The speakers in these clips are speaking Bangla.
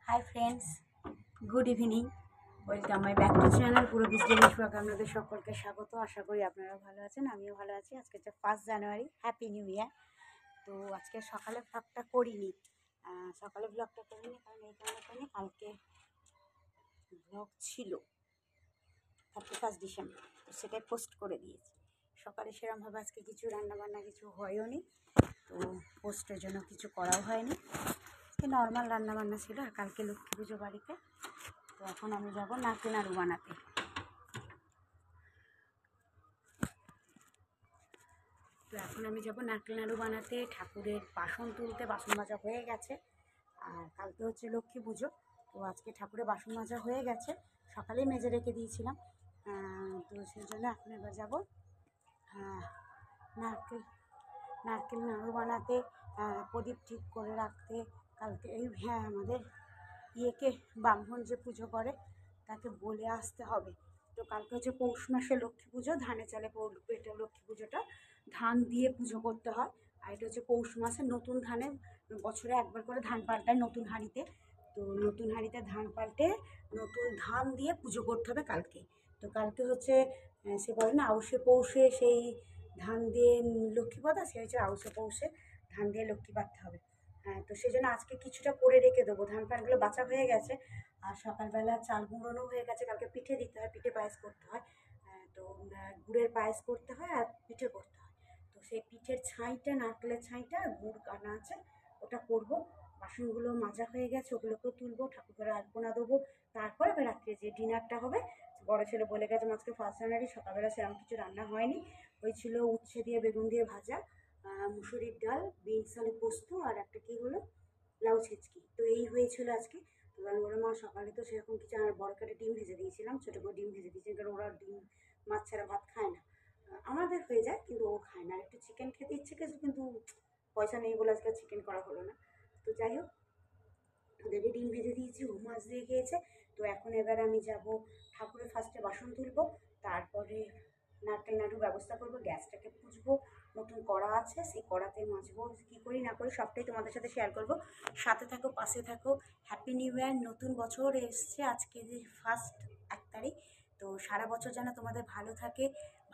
Hi friends, good evening. Welcome my back to channel পুরো বিজনেস ব্লগ। আপনাদের সকলকে স্বাগত। আশা করি আপনারা ভালো আছেন, আমিও ভালো আছি। আজকে হচ্ছে 1 জানুয়ারি, হ্যাপি নিউ ইয়ার। তো আজকে সকালে ব্লগটা করিনি, কারণ এই কারণে কালকে ব্লগ ছিল 31 ডিসেম্বর, তো সেটাই পোস্ট করে দিয়েছি। সকালে সেরকমভাবে আজকে কিছু রান্নাবান্না কিছু হয়ও নি, তো পোস্টের জন্য কিছু করাও হয়নি। নর্মাল রান্নাবান্না ছিল। আর কালকে লক্ষ্মী পুজো বাড়িতে, তো এখন আমি যাব নারকেল নাড়ু বানাতে। ঠাকুরের বাসন তুলতে। বাসন মাজা হয়ে গেছে, আর কালকে হচ্ছে লক্ষ্মী পুজো, তো আজকে ঠাকুরের বাসন মাজা হয়ে গেছে, সকালেই মেজে রেখে দিয়েছিলাম। তো সেই জন্য এখন এবার যাবো নারকেল নাড়ু বানাতে, প্রদীপ ঠিক করে রাখতে। কালকে আমাদের ইয়েকে, ব্রাহ্মণ যে পুজো করে তাকে বলে আসতে হবে। তো কালকে হচ্ছে পৌষ মাসে লক্ষ্মী পুজো, ধানে চালে পেটে লক্ষ্মী পুজোটা ধান দিয়ে পুজো করতে হয়। আর এটা হচ্ছে পৌষ মাসে নতুন ধানে, বছরে একবার করে ধান পাল্টায় নতুন হাঁড়িতে। তো নতুন হাঁড়িতে ধান পাল্টে নতুন ধান দিয়ে পুজো করতে হবে কালকে। তো কালকে হচ্ছে সে বলে না আউশে পৌষে সেই ধান দিয়ে লক্ষ্মী পাতা, সে হচ্ছে আউশে পৌষে ধান দিয়ে লক্ষ্মী পাততে হবে। তো সেই জন্য আজকে কিছুটা করে রেখে দেবো। ধান পানগুলো বাছা হয়ে গেছে, আর সকালবেলা চাল গুঁড়োনো হয়ে গেছে। কালকে পিঠে দিতে হয়, পিঠে পায়েস করতে হয়। তো গুড়ের পায়েস করতে হয় আর পিঠে করতে হয়। তো সেই পিঠের ছাইটা, নারকেলের ছাইটা গুড় আনা আছে, ওটা করব। বাসনগুলো মাজা হয়ে গেছে, ওগুলোকেও তুলবো, ঠাকুরের আলপনা দেবো। তারপর এবার রাত্রে যে ডিনারটা হবে, বড় ছেলে বলে গেছে আজকে 1 জানুয়ারি। সকালবেলা সেরকম কিছু রান্না হয়নি, হয়েছিল উচ্ছে দিয়ে বেগুন দিয়ে ভাজা, মুসুরির ডাল, বিনস আলু পোস্ত, আর একটা কী হলো লাউ ছেঁচকি। তো এই হয়েছিল আজকে। তো ওরা মা সকালে তো সেরকম কিছু, আর বড় কাটে ডিম ভেজে দিয়েছিলাম, ছোটো করে ডিম ভেজে দিয়েছিলাম, কারণ ওরা ডিম মাছ ছাড়া ভাত খায় না। আমাদের হয়ে যায়, কিন্তু ও খায় না। আর একটু চিকেন খেতে ইচ্ছে করেছে, কিন্তু পয়সা নেই বলে আজকে চিকেন করা হলো না। তো যাই হোক, ওদেরকে ডিম ভেজে দিয়েছি, ও মাছ দিয়ে খেয়েছে। তো এখন এবার আমি যাব ঠাকুরের ফার্স্টে বাসন তুলবো, তারপরে নারকেল নাড়ুর ব্যবস্থা করবো, গ্যাসটাকে পুছবো, নতুন কড়া আছে সেই কড়াতে মাজবো। কী করি না করি সবটাই তোমাদের সাথে শেয়ার করবো। সাথে থাকো, পাশে থাকো। হ্যাপি নিউ ইয়ার, নতুন বছর এসছে আজকে, যে 1 তারিখ। তো সারা বছর যেন তোমাদের ভালো থাকে,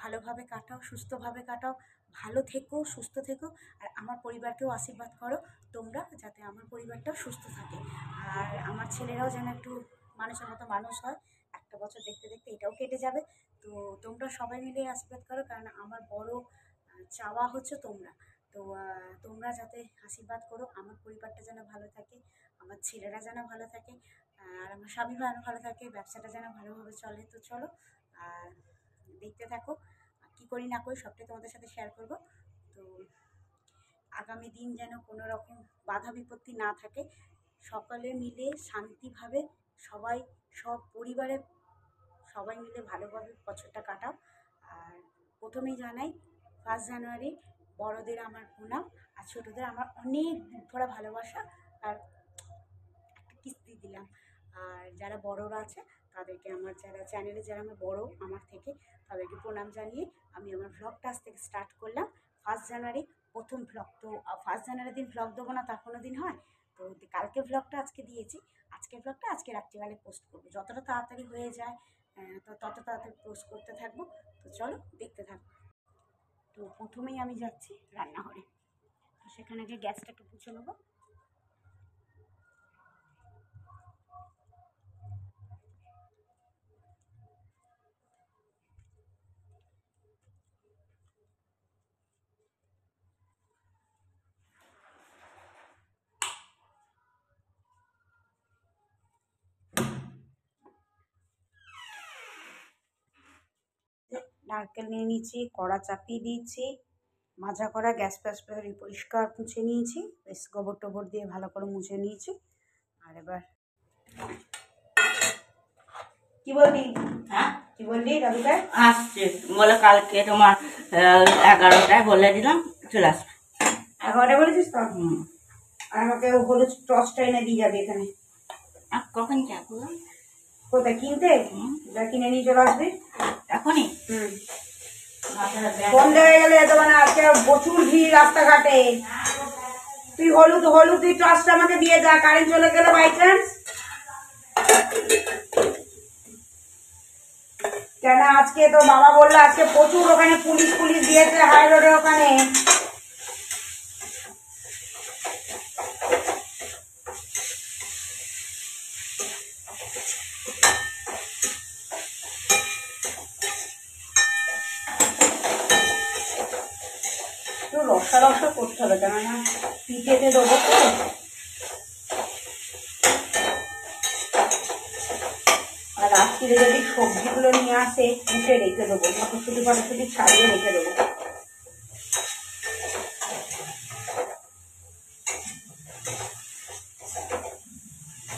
ভালোভাবে কাটাও, সুস্থভাবে কাটাও, ভালো থেকো, সুস্থ থেকো। আর আমার পরিবারকেও আশীর্বাদ করো তোমরা, যাতে আমার পরিবারটাও সুস্থ থাকে, আর আমার ছেলেরাও যেন একটু মানুষের মতো মানুষ হয়। একটা বছর দেখতে দেখতে এটাও কেটে যাবে। তো তোমরা সবাই মিলে আশীর্বাদ করো, কারণ আমার বড় চাওয়া হচ্ছে তোমরা। তো তোমরা যাতে আশীর্বাদ করো, আমার পরিবারটা যেন ভালো থাকে, আমার ছেলেরা যেন ভালো থাকে, আর আমার স্বামী ভালো থাকে, ব্যবসাটা যেন ভালোভাবে চলে। তো চলো, আর দেখতে থাকো, কী করি না করি সবটাই তোমাদের সাথে শেয়ার করবো। তো আগামী দিন যেন কোনো রকম বাধা বিপত্তি না থাকে, সকলে মিলে শান্তিভাবে সবাই, সব পরিবারের সবাই মিলে ভালোভাবে বছরটা কাটাও। আর প্রথমেই জানাই 1 জানুয়ারি বড়দের আমার প্রণাম, আর ছোটোদের আমার অনেক বুক ভরা ভালোবাসা, আর একটা কিস্তি দিলাম। আর যারা বড়রা আছে তাদেরকে, আমার যারা চ্যানেলে যারা আমার বড় আমার থেকে, তাদেরকে প্রণাম জানিয়ে আমি আমার ভ্লগটা আজ থেকে স্টার্ট করলাম। 1 জানুয়ারি প্রথম ভ্লগ। তো 1 জানুয়ারির দিন ভ্লগ দেবো না তা কোনো দিন হয়? তো কালকে ভ্লগটা আজকে দিয়েছি, আজকের ভ্লগটা আজকে রাত্রিবেলায় পোস্ট করবো। যতটা তাড়াতাড়ি হয়ে যায় তো তত তাড়াতাড়ি পোস্ট করতে থাকবো। তো চলো দেখতে থাকবো। তো প্রথমেই আমি যাচ্ছি রান্নাঘরে, তো সেখানে গিয়ে গ্যাসটাকে পুছে নেবো। নারকেল নিয়ে নিয়েছি, কড়া চাপিয়ে দিয়েছি, মাজা করা গ্যাস ফ্যাস পরিষ্কার মুছে নিয়েছি, বেশ গোবর টোবর দিয়ে ভালো করে মুছে নিয়েছি। আর এবার কি বললি? হ্যাঁ কি বললি? রাবিকায় আসছে বলে কালকে তোমার 11টায় বলে দিলাম চলে আসবে। 11টায় বলেছিস তো? আর আমাকে হলুদ টসটা এনে দিয়ে যাবে এখানে। কখন যাবো? কোথায় কিনতে? যা কিনে নিয়ে চলে আসবি এখনই। সন্ধ্যে হয়ে গেলে যেতে মানে আজকে প্রচুর ভিড় রাস্তাঘাটে। তুই হলুদ তুই টসটা আমাকে দিয়ে যা, কারেন্ট চলে গেলে বাই চান্স কেন আজকে তো বাবা বললো আজকে প্রচুর ওখানে পুলিশ দিয়েছে হাই রোডের ওখানে। একটু রসা রসা করতে হবে, কেননা পিঠেতে দেবো তো। আর রাত্রিরে যদি সবজিগুলো নিয়ে আসে কুটে রেখে দেবো, মটরশুঁটি ফটরশুঁটি ছাড়িয়ে রেখে দেবো।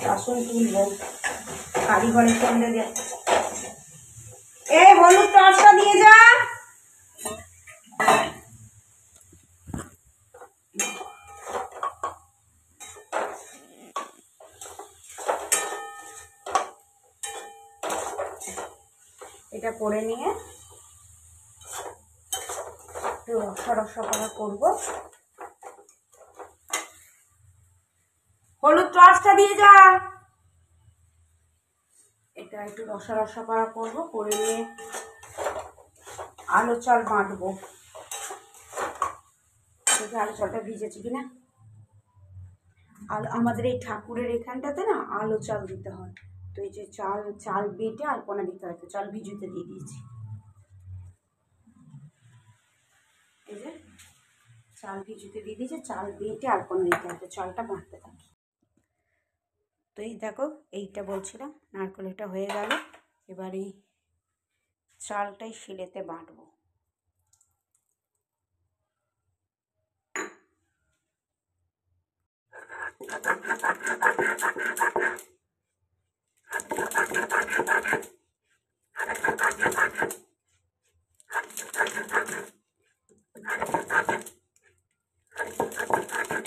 বাসন তুলবো, কারিঘরে সন্ধে দিয়ে। এই হলুদ টর্চটা দিয়ে যা। এটা করে নিয়ে একটু রসা রসা করা করবো। হলুদ টর্চটা দিয়ে যা। এটা একটু রসা রসা করা করবো, করে নিয়ে আলু চাল বাঁটবো। আলু চালটা ভিজেছে কিনা। আমাদের এই ঠাকুরের এখানটাতে না আলু চাল দিতে হয়, তো এই যে চাল বেটে আলপনা দিতে হয়, তো চাল ভিজুতে দিয়ে দিয়েছি। এই যে চাল ভিজুতে দিয়ে দিয়েছি, চাল বেটে আলপনা দিতে হয়, তো চালটা বাঁটতে থাকি। তো এই দেখো, এইটা বলছিলাম নারকেল এটা হয়ে গেল, এবার এই চালটাই শিলেতে বাঁটবো।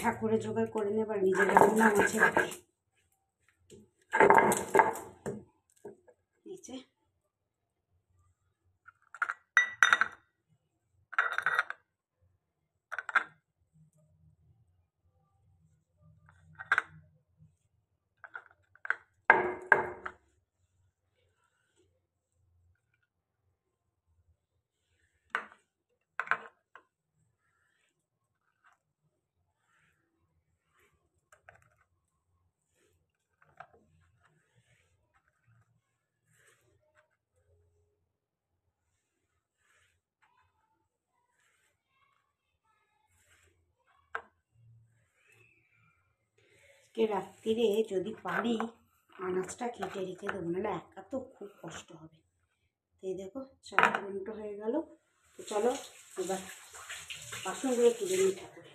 ঠাকুরের জোগাড় করে নেবার নিজের রান্না আছে নিচে। রাত্রিরে যদি পারি আনাজটা কেটে রেখে দেবো, নাহলে একা তো খুব কষ্ট হবে। তো এই দেখো 4 মিনিট হয়ে গেল। তো চলো এবার বাসনগুলো তুলে নিই ঠাকুরে।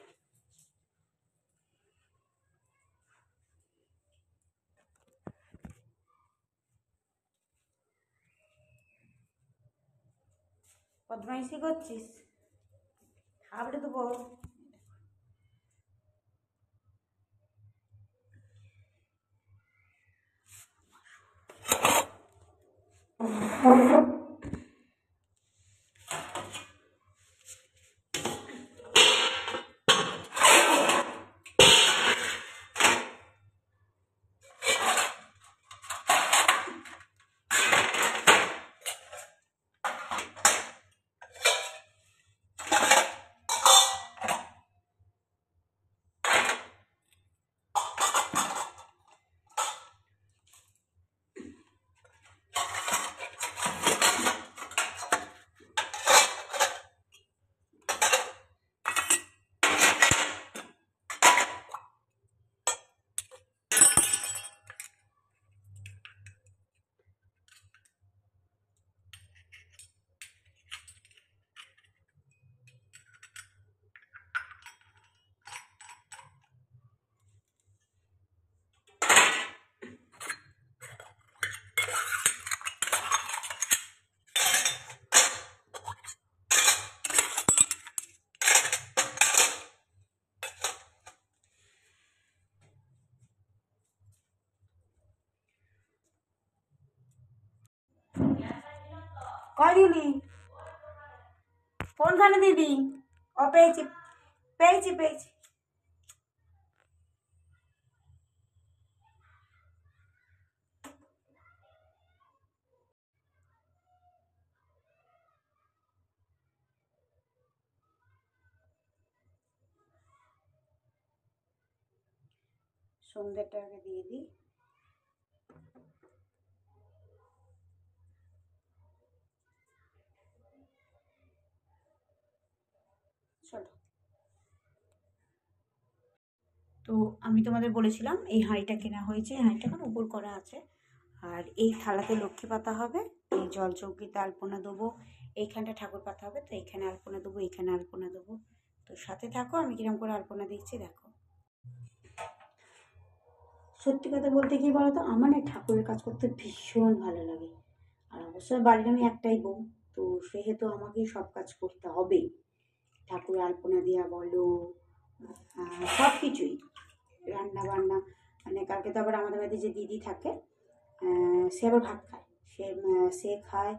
বদমাইশি করছিস, খাবড়ে দেবো। কই দিলি? কোনখানে দিদি? ও পেয়েছি পেয়েছি পেয়েছি। সন্ধ্যেটা আগে দিয়ে দিই। চলো, তো আমি তোমাদের বলেছিলাম এই হাঁড়িটা কেনা হয়েছে, হাঁড়িটা এখন উপর করা আছে। আর এই থালাতে লক্ষ্মী পাতা হবে, এই জল চৌকিতে আলপনা দেবো, এইখানটা ঠাকুর পাতা হবে, তো এইখানে আলপনা দেবো, এইখানে আলপনা দেবো। তো সাথে থাকো, আমি কিরম করে আলপনা দিচ্ছি দেখো। সত্যি কথা বলতে কি বলতো, আমার না ঠাকুরের কাজ করতে ভীষণ ভালো লাগে। আর অবশ্যই বাড়ির আমি একটাই বউ, তো সেহেতু আমাকেই সব কাজ করতে হবেই। ঠাকুরের আলপনা দেওয়া বলো, সব কিছুই, রান্না বান্না। মানে কালকে তো আবার আমাদের বাড়িতে যে দিদি থাকে, সে আবার ভাত খায়, সে খায়,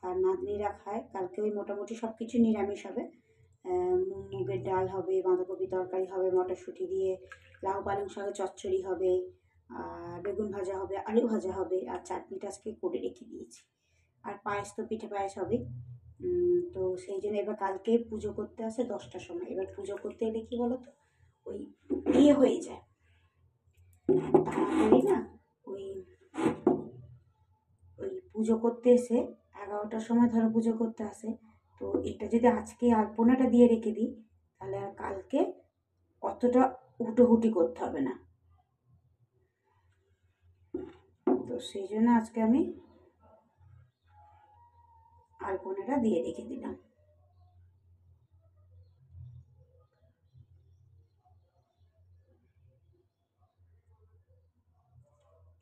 তার নাতনিরা খায়। কালকে ওই মোটামুটি সব কিছু নিরামিষ হবে। মুগের ডাল হবে, বাঁধাকপি তরকারি হবে মটরশুঁটি দিয়ে, লাউ পালং শাকের চচ্চড়ি হবে, আর বেগুন ভাজা হবে, আলু ভাজা হবে, আর চাটনিটা আজকে করে রেখে দিয়েছি। আর পায়েস তো পিঠে পায়েস হবে। তো সেই জন্য এবার কালকে পুজো করতে আসে 10টার সময়। এবার পুজো করতে এলে কি বলো তো, ওই ইয়ে হয়ে যায় তাড়াতাড়ি না, ওই ওই পুজো করতে এসে 11টার সময় ধরো পুজো করতে আসে। তো এটা যদি আজকে আলপনাটা দিয়ে রেখে দিই, তাহলে আর কালকে অতটা হুটোহুটি করতে হবে না। তো সেই জন্য আজকে আমি আলপনাটা দিয়ে রেখে দিলাম।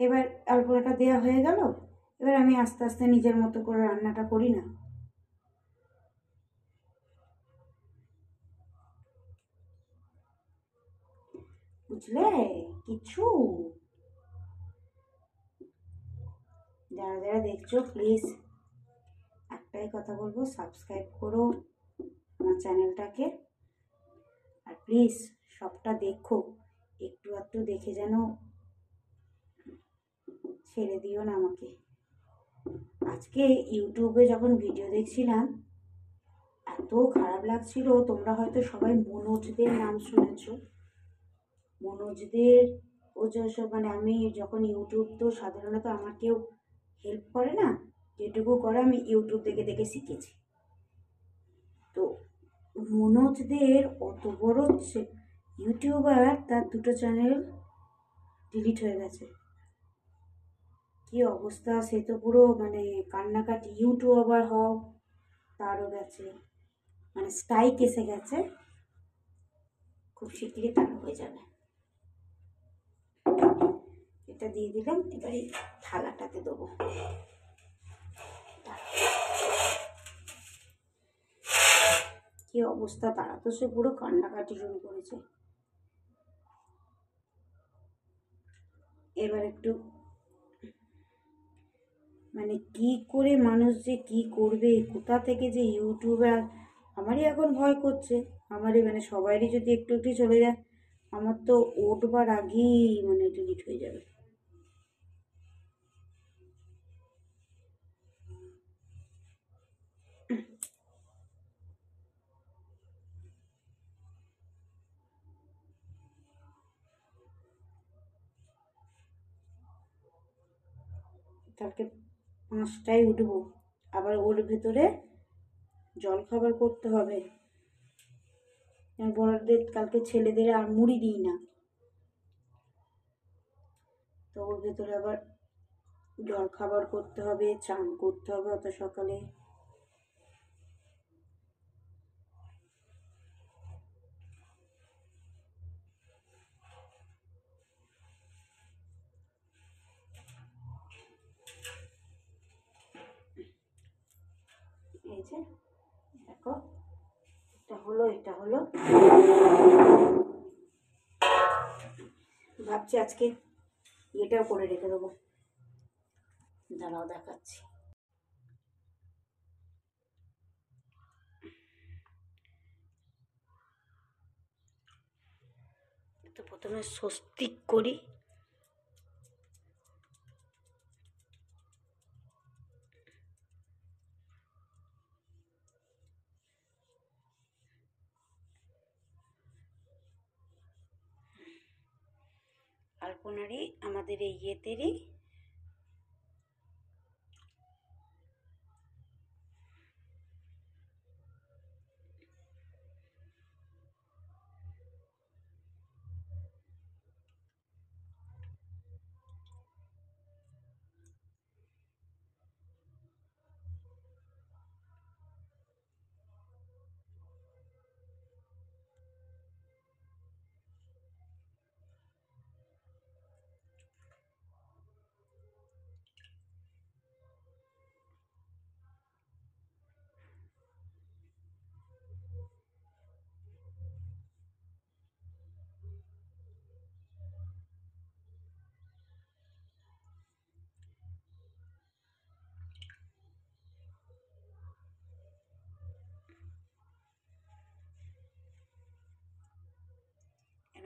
এবার আলপনাটা দেওয়া হয়ে গেল, এবার আমি আস্তে আস্তে নিজের মতো করে রান্নাটা করি না। বুঝলে কিছু, যারা যারা দেখছো প্লিজ একটাই কথা বলবো, সাবস্ক্রাইব করো আমার চ্যানেলটাকে। আর প্লিজ সবটা দেখো, একটু একটু দেখে যেন ছেড়ে দিও না আমাকে। আজকে ইউটিউবে যখন ভিডিও দেখছিলাম, এত খারাপ লাগছিল। তোমরা হয়তো সবাই মনোজদের নাম শুনেছ। মনোজদের ও যেসব, মানে আমি যখন ইউটিউব, তো সাধারণত আমার কেউ হেল্প করে না, যেটুকু করে আমি ইউটিউব দেখে দেখে শিখেছি। তো মনোজদের অত বড় ইউটিউবার, তার 2টো চ্যানেল ডিলিট হয়ে গেছে। কি অবস্থা, সে তো পুরো মানে কান্নাকাটি। ইউটিউবার হও তারও গেছে, মানে স্ট্রাইক এসে গেছে, খুব শিগগিরই তারও হয়ে যাবে। এটা দিয়ে দিলাম, এবার এই থালাটাতে দেবো। কি অবস্থা, তারা তো সে পুরো কান্নাকাটি শুরু করেছে। এবার একটু মানে কি করে মানুষ যে কি করবে, কোথা থেকে যে ইউটিউবার, আমারই এখন ভয় করছে। আমারই মানে সবারই যদি একটু একটু চলে যায়, আমার তো উঠবার আগেই মানে ডিলিট হয়ে যাবে। কালকে 5টায় উঠবো, আবার ওর ভেতরে জলখাবার করতে হবে। বড়দের কালকে ছেলেদের আর মুড়ি দিই না, তো ওর ভেতরে আবার জলখাবার করতে হবে, চান করতে হবে অত সকালে। এই যে দেখো, এটা হলো, এটা হলো। ভাবছি আজকে এটাও করে রেখে দেবো, দাঁড়াও দেখাচ্ছি। তো প্রথমে স্বস্তিক করি, আর আলপনারই আমাদের এই ইয়েতেরই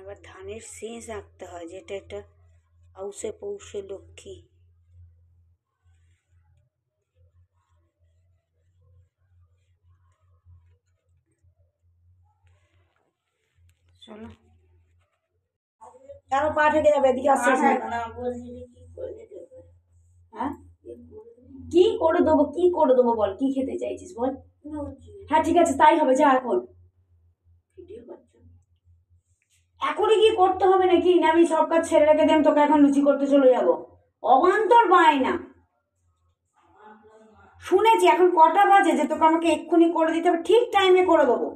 আবার ধানের শেষ আঁকতে হয়, যেটা একটা আউশে পৌষে লক্ষ্মী। চলো আরো পা ঠেকে যাবে, এদিকে আসছে হ্যাঁ কি করে দেবো, কি করে দেবো বল, কি খেতে চাইছিস বল। হ্যাঁ ঠিক আছে তাই হবে, যা এখন। এখনই কি করতে হবে নাকি, না আমি সব কাজ ছেড়ে রেখে দেব, তোকে এখন লুচি করতে চলে যাব? অবান্তর বায়না। শুনেছি এখন কটা বাজে যে তোকে আমাকে এক্ষুনি করে দিতে হবে, ঠিক টাইমে করে দেবো।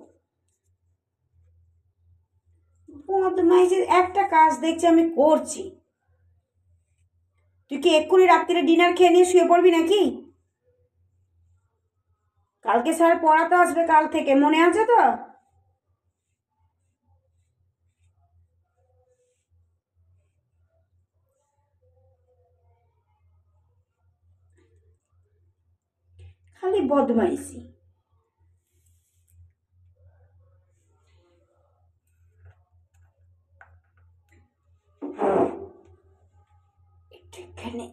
বদমাইশের একটা কাজ দেখছি আমি করছি, তুই কি এক্ষুনি রাত্রিরে ডিনার খেয়ে নিয়ে শুয়ে পড়বি নাকি? কালকে স্যার পড়াতে আসবে, কাল থেকে মনে আছে তো? খালি বদমাইশি। এখানে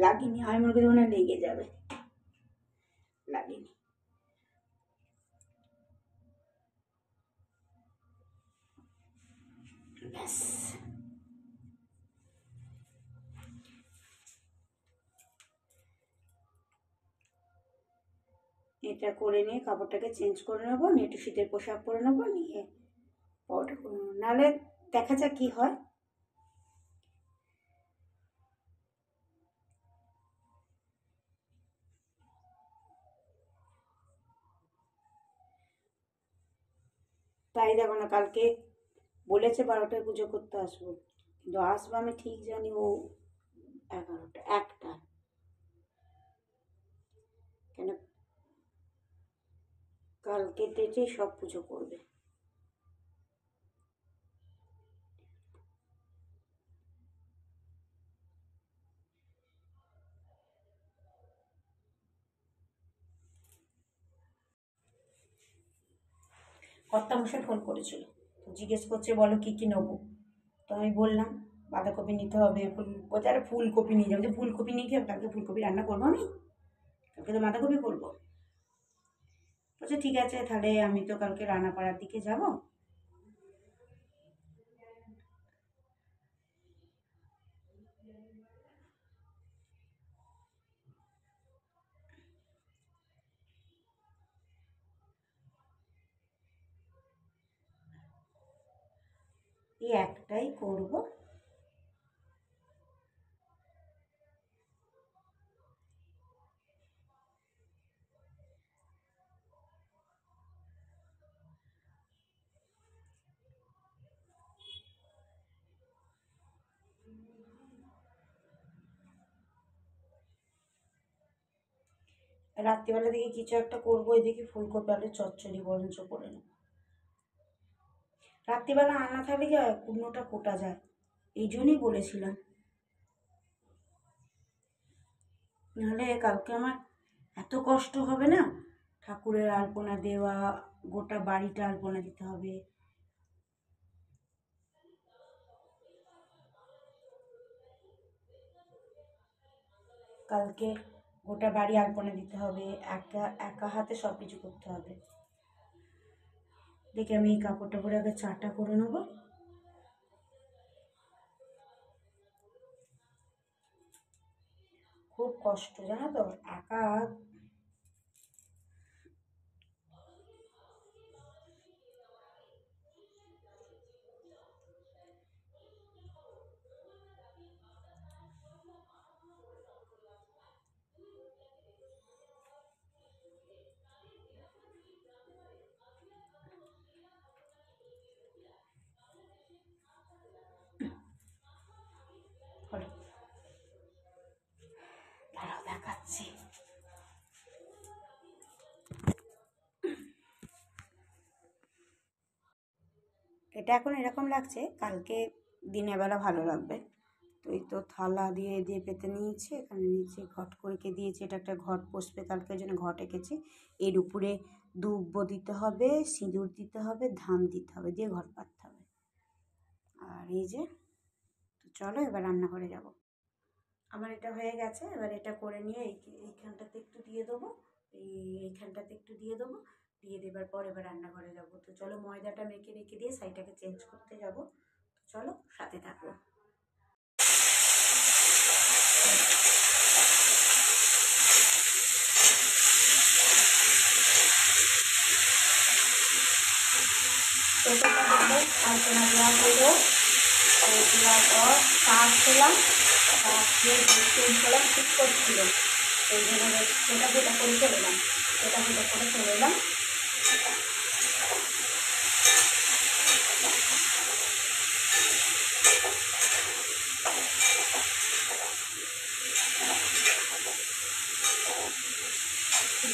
লাগেনি, আমি মনে করি মনে লেগে যাবে, লাগেনি। ব্যাস এটা করে নিয়ে কাপড়টাকে চেঞ্জ করে নেবো, নিয়ে একটু শীতের পোশাক পরে নেবো, নিয়ে পরোটা করে নেবো, নাহলে দেখা যাক কি হয়। তাই দেখো না, কালকে বলেছে 12টায় পুজো করতে আসবো, কিন্তু আসবো আমি ঠিক জানি ও 11টা 1টা, কেন কালকে ডেটে সব পুজো করবে। কর্তামশাই ফোন করেছিল, তো জিজ্ঞেস করছে বলো কি কি নেবো, তো আমি বললাম বাঁধাকপি নিতে হবে, বলছে আরে ফুলকপি নিয়ে যাবো, যে ফুলকপি নিয়ে কি হবে, কালকে ফুলকপি রান্না করবো আমি, কালকে তো বাঁধাকপি করবো। বলছে ঠিক আছে, তাহলে আমি তো কালকে রানাপাড়ার দিকে যাব, এই একটাই করবো। রাত্রিবেলা দেখি কিছু একটা করবো, এদিকে ফুলকপি আলুর চচ্চড়ি বরঞ্চ করে নেব। রাত্রিবেলা আনা থাকলে কি হয়, কুমড়োটা কোটা যায়, এই জন্যই বলেছিলাম। নাহলে কালকে আমার এত কষ্ট হবে না, ঠাকুরের আলপনা দেওয়া, গোটা বাড়িটা আলপনা দিতে হবে। কালকে গোটা বাড়ি আলপনা দিতে হবে, একা একা হাতে সব কিছু করতে হবে। দেখি আমি এই কাপড়টা পরে আগে চাটা করে নেবো। খুব কষ্ট জানো তো, একা। দাঁড়াও দেখাচ্ছি। এটা এখন এরকম লাগছে, কালকে দিনের বেলা ভালো লাগবে। তো এই তো থালা দিয়ে দিয়ে পেতে নিয়েছি, এখানে নিচে ঘট করে দিয়েছি, এটা একটা ঘট বসবে কালকে, জন্য ঘট এঁকেছি। এর উপরে দুব্ব দিতে হবে, সিঁদুর দিতে হবে, ধান দিতে হবে, দিয়ে ঘট পাততে হবে। আর এই যে, তো চলো এবার রান্নাঘরে যাব। আমার এটা হয়ে গেছে, এবার এটা করে নিয়ে এইখানটাতে একটু দিয়ে দেবো, এইখানটাতে একটু দিয়ে দেবো, দিয়ে দেবার পর এবার রান্নাঘরে যাব। তো চলো ময়দাটা মেখে রেখে দিয়ে সাইডটাকে চেঞ্জ করতে যাব। তো চলো সাথে থাকো। আলপনা দেওয়া হলো, দেওয়ার পর কাজ খেলাম, কাজ খেয়ে চেঞ্জ করলাম, ঠিক করছিল, সেই জন্য সেটা যেটা করে চলে এলাম, সেটা যেটা করে চলে এলাম।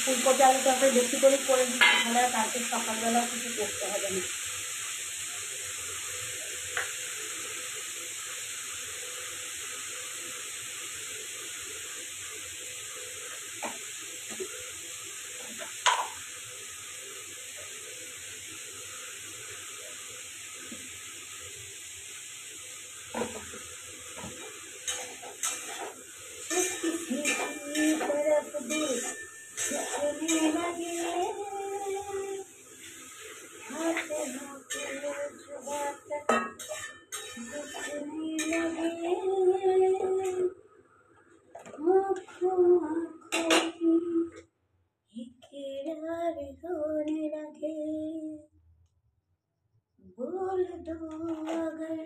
ফুলকপি আলু তরকারি বেশি করে দিচ্ছি, তাহলে আর কালকে সকালবেলা কিছু করতে হবে না। बोल दो अगर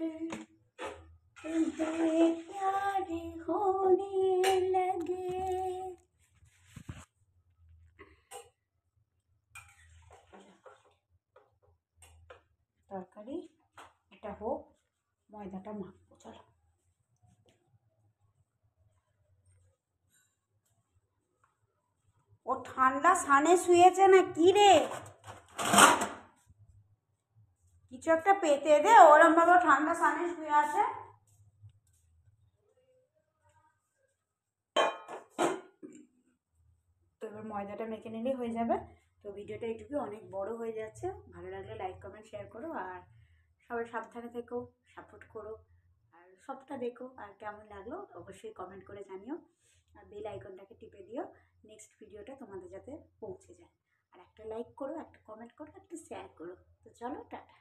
तुम्हें प्यार होने लगे। তরকারি এটা হোক, ময়দাটা মাখবো। চলো, ও ঠান্ডা সানে শুয়েছে না কি রে, কিছু একটা পেতে দে, ওরম ভাবে ঠান্ডা সানে শুয়ে আছে। তো এবার ময়দাটা মেখে নিলেই হয়ে যাবে। তো ভিডিওটা এইটুকু, অনেক বড় হয়ে যাচ্ছে। ভালো লাগলে লাইক কমেন্ট শেয়ার করো, আর সবাই সাবধানে থেকো, সাপোর্ট করো, আর সবটা দেখো। আর কেমন লাগলো অবশ্যই কমেন্ট করে জানিও, আর বেল আইকনটাকে টিপে দিও, নেক্সট ভিডিওটা তোমাদের যাতে পৌঁছে যায়। আর একটা লাইক করো, একটা কমেন্ট করো, একটা শেয়ার করো। তো চলো, টাটা।